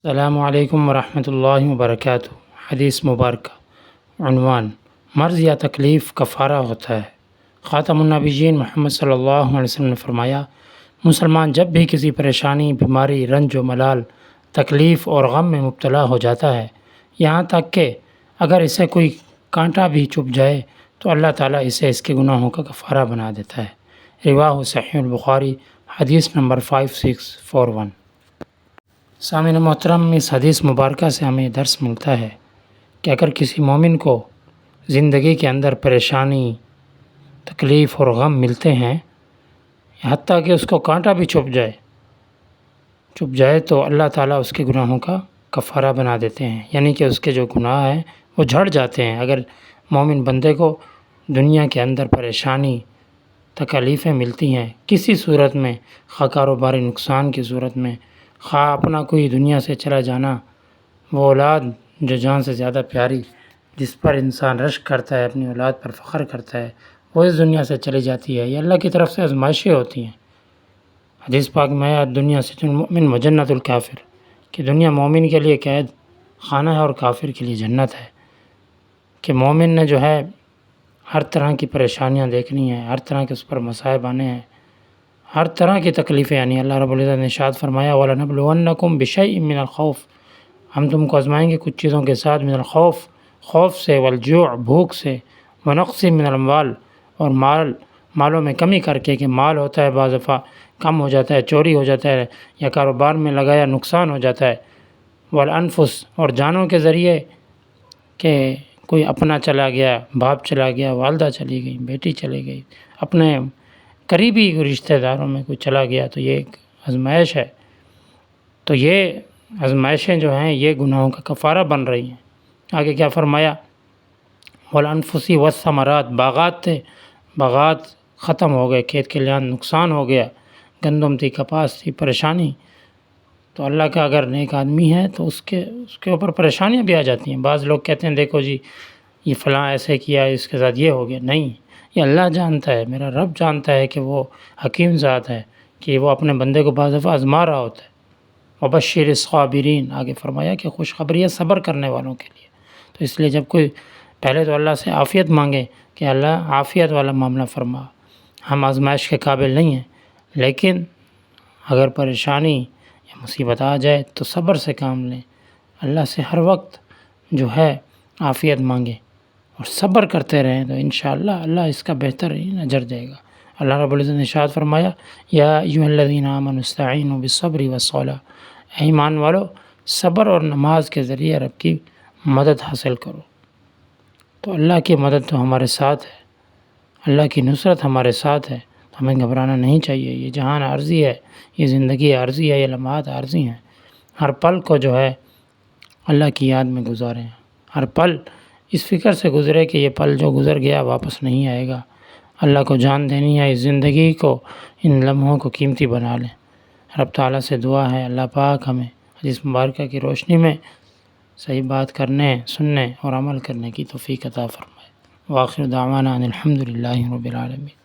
السلام علیکم ورحمۃ اللہ وبرکاتہ۔ حدیث مبارکہ، عنوان: مرض یا تکلیف کفارہ ہوتا ہے۔ خاتم النبیین محمد صلی اللہ علیہ وسلم نے فرمایا، مسلمان جب بھی کسی پریشانی، بیماری، رنج و ملال، تکلیف اور غم میں مبتلا ہو جاتا ہے، یہاں تک کہ اگر اسے کوئی کانٹا بھی چبھ جائے تو اللہ تعالیٰ اسے اس کے گناہوں کا کفارہ بنا دیتا ہے۔ رواہ صحیح البخاری، حدیث نمبر 5641۔ سامعین محترم، اس حدیث مبارکہ سے ہمیں درس ملتا ہے کہ اگر کسی مومن کو زندگی کے اندر پریشانی، تکلیف اور غم ملتے ہیں، حتیٰ کہ اس کو کانٹا بھی چبھ جائے تو اللہ تعالیٰ اس کے گناہوں کا کفارہ بنا دیتے ہیں، یعنی کہ اس کے جو گناہ ہیں وہ جھڑ جاتے ہیں۔ اگر مومن بندے کو دنیا کے اندر پریشانی، تکلیفیں ملتی ہیں کسی صورت میں، خواہ کاروباری نقصان کی صورت میں، خواہ اپنا کوئی دنیا سے چلا جانا، وہ اولاد جو جان سے زیادہ پیاری، جس پر انسان رشک کرتا ہے، اپنی اولاد پر فخر کرتا ہے، وہ اس دنیا سے چلی جاتی ہے، یہ اللہ کی طرف سے آزمائشیں ہوتی ہیں۔ حدیث پاک میں آیا، دنیا سجن المؤمن و جنت الکافر، کہ دنیا مومن کے لیے قید خانہ ہے اور کافر کے لیے جنت ہے۔ کہ مومن نے جو ہے ہر طرح کی پریشانیاں دیکھنی ہیں، ہر طرح کے اس پر مصائب آنے ہیں، ہر طرح کی تکلیفیں آنی ہیں۔ اللہ رب العزت نے ارشاد فرمایا، وَلَنَبْلُوَنَّكُمْ بِشَيْءٍ مِّنَ الْخَوْفِ، ہم تم کو آزمائیں گے کچھ چیزوں کے ساتھ، من الخوف، خوف سے، والجوع، بھوک سے، ونقص من الاموال، اور مالوں میں کمی کر کے، کہ مال ہوتا ہے بعض دفعہ کم ہو جاتا ہے، چوری ہو جاتا ہے، یا کاروبار میں لگایا نقصان ہو جاتا ہے، والانفس، اور جانوں کے ذریعے، کہ کوئی اپنا چلا گیا، باپ چلا گیا، والدہ چلی گئی، بیٹی چلی گئی، اپنے قریبی رشتہ داروں میں کوئی چلا گیا، تو یہ ایک آزمائش ہے۔ تو یہ آزمائشیں جو ہیں یہ گناہوں کا کفارہ بن رہی ہیں۔ آگے کیا فرمایا، والانفس والثمرات، باغات تھے، باغات ختم ہو گئے، کھیت کھلیان نقصان ہو گیا، گندم تھی، کپاس تھی، پریشانی، تو اللہ کا اگر نیک آدمی ہے تو اس کے اوپر پریشانیاں بھی آ جاتی ہیں۔ بعض لوگ کہتے ہیں دیکھو جی یہ فلاں ایسے کیا، اس کے ساتھ یہ ہو گیا، نہیں، یہ اللہ جانتا ہے، میرا رب جانتا ہے کہ وہ حکیم ذات ہے، کہ وہ اپنے بندے کو بعض دفعہ آزما رہا ہوتا ہے۔ وبشر الصابرین، آگے فرمایا کہ خوشخبری ہے صبر کرنے والوں کے لیے۔ تو اس لیے جب کوئی پہلے تو اللہ سے عافیت مانگے کہ اللہ عافیت والا معاملہ فرما، ہم آزمائش کے قابل نہیں ہیں، لیکن اگر پریشانی یا مصیبت آ جائے تو صبر سے کام لیں، اللہ سے ہر وقت جو ہے عافیت مانگیں اور صبر کرتے رہیں، تو انشاءاللہ اللہ اس کا بہترین اجر دے گا۔ اللہ رب العزت نے ارشاد فرمایا، یا ایھا الذین آمنوا استعینوا بالصبر والصلاۃ، اے ایمان والو صبر اور نماز کے ذریعے رب کی مدد حاصل کرو۔ تو اللہ کی مدد تو ہمارے ساتھ ہے، اللہ کی نصرت ہمارے ساتھ ہے، تو ہمیں گھبرانا نہیں چاہیے۔ یہ جہان عارضی ہے، یہ زندگی عارضی ہے، یہ لمحات عارضی ہیں۔ ہر پل کو جو ہے اللہ کی یاد میں گزاریں، ہر پل اس فکر سے گزرے کہ یہ پل جو گزر گیا واپس نہیں آئے گا۔ اللہ کو جان دینی ہے، اس زندگی کو، ان لمحوں کو قیمتی بنا لیں۔ رب تعالیٰ سے دعا ہے اللہ پاک ہمیں حدیث مبارکہ کی روشنی میں صحیح بات کرنے، سننے اور عمل کرنے کی توفیق عطا فرمائے۔ وآخر دعوانا ان الحمد للہ رب العالمین۔